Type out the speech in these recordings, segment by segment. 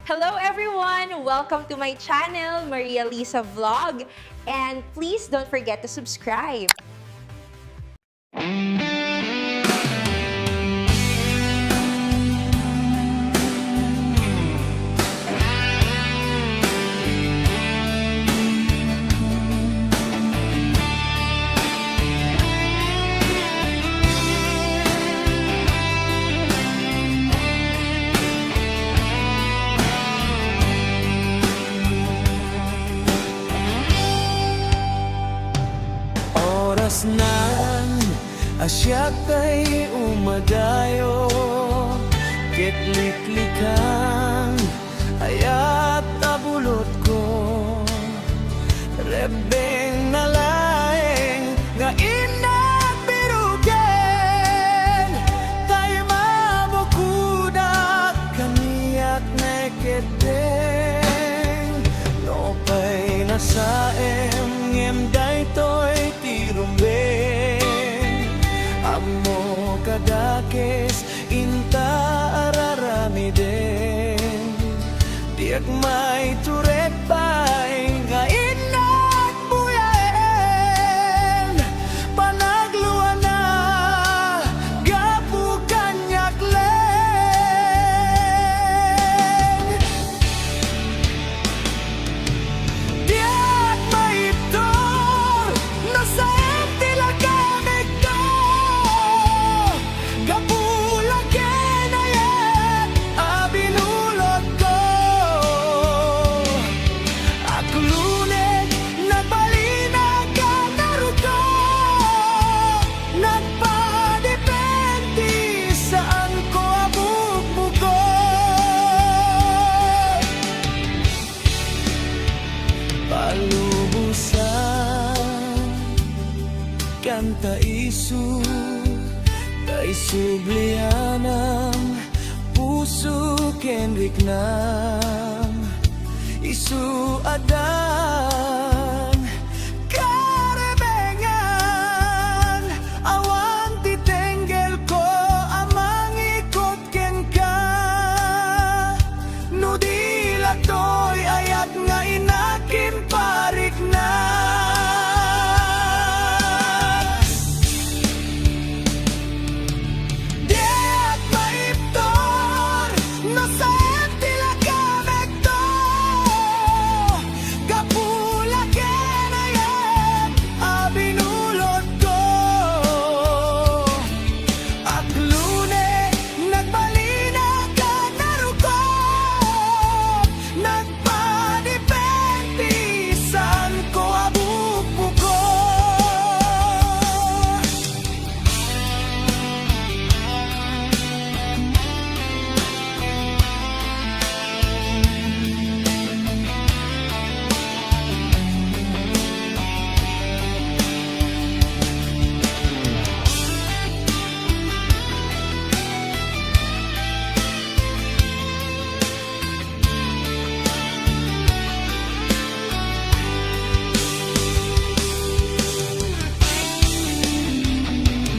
Hello everyone! Welcome to my channel, Maria Lisa Vlog. And please don't forget to subscribe. Oras nan asya kay umadayo, kitliklikan ayat abulot ko, rebeng nalaeng nga inabirugen, tayo mabukudak kaniyak na keteng, no pa'y nasaem ngem daytoy tirumbeng, amo kadakes inta araramiden, diag may turek pa'y nga inat buyaen, panagluan na gapu kanyak leng, diag may tor nasa tila gamit ko, gapula kenayat abinulot ko, akulunet nagbalina ka naruto, nagpadepende saan ko abugbugo, palubusan kanta isu kay sublianam puso kenrik nam isu adan karebengan awan titenggel ko amang ikot ken ka, nudila toy ayat nga inakin parik na, diag maiptor nasa tila gamit to, gapula kenayat abinulot ko, aklune nagbalina ka naruko, nagpadepende saan ko abugbugo.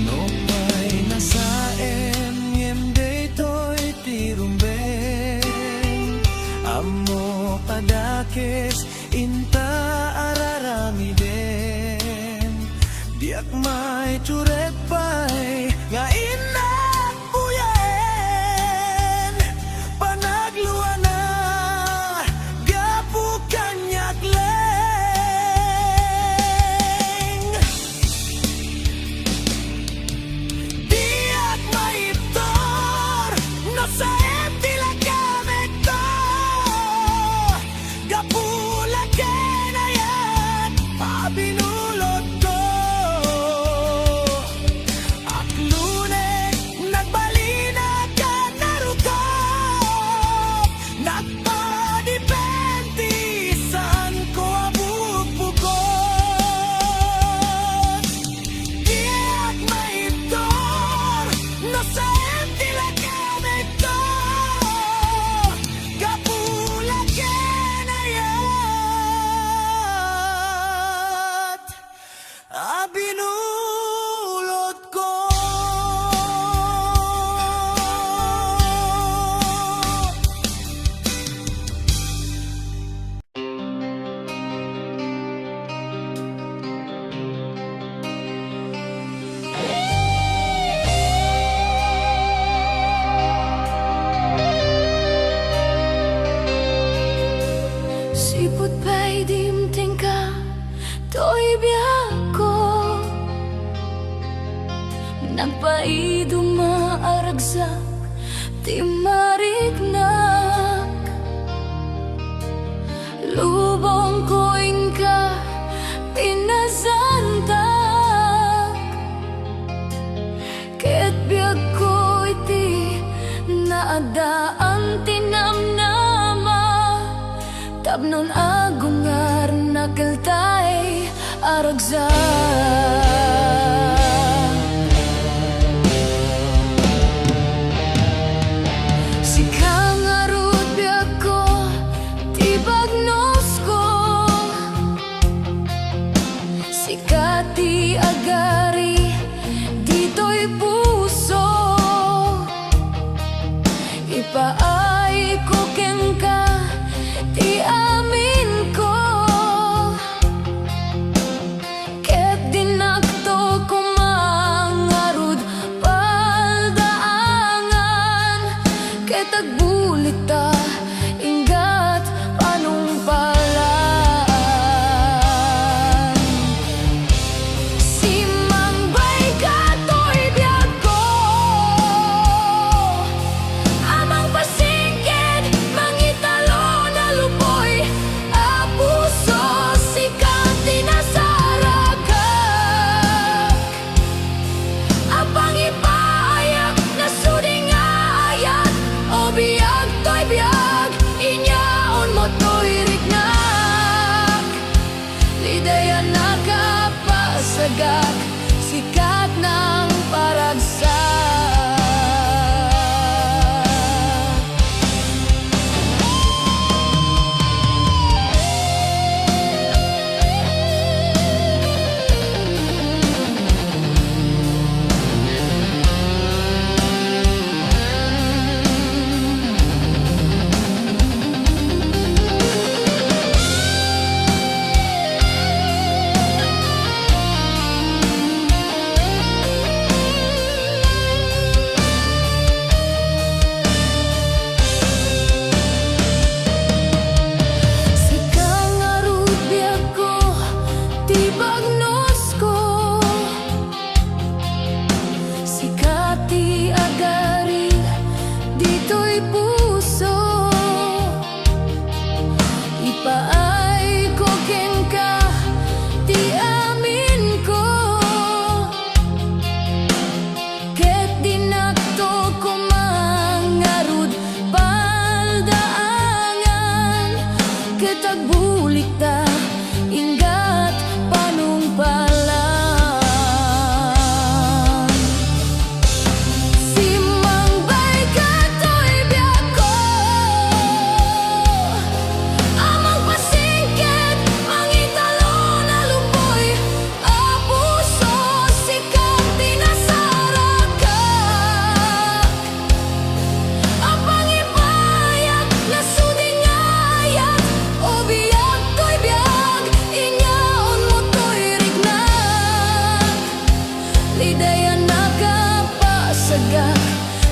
No pa'y nasaem ngem daytoy tirumbeng, amo padakes inta araramiden, diak may turek pa'y nga inak buyaen, panagluan na gapu kanyak leng, diag maitor nasa tila gamit to, gapula kenayat abinulot ko, nagpaiduma aragsak di marignak. Lubong ko ka pinazantak, ket biag ko iti naadaan tinamnama. Tapnon agungar nakeltay aragsak. Sikati agari dito'y puso, ipaay ko ken ka ti amin ko, ket dinakto ko mangarud paldaangan, ket agbulita ingat panumpal. Sikat ng paragsak. Sikati agari dito'y puso, ipaay ko ken ka ti amin ko, ket dinakto ko mangarud paldaangan, ket agbulik ta ingat panumpal.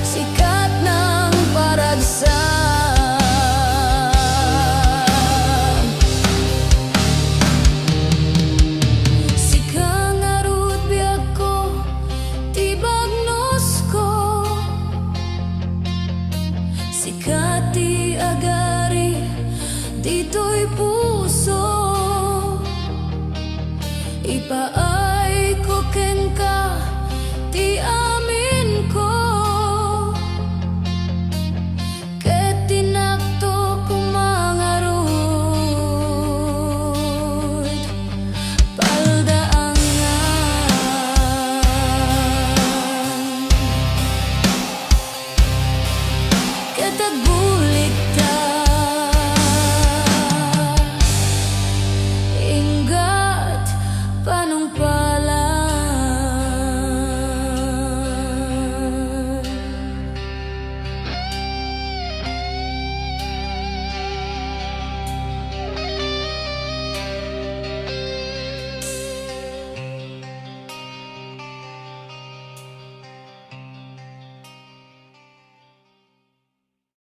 Sikat ng paragsak. Sikang arut biag ko ti bagnos ko, sikati agari dito'y puso, ipaay ko ken ka ti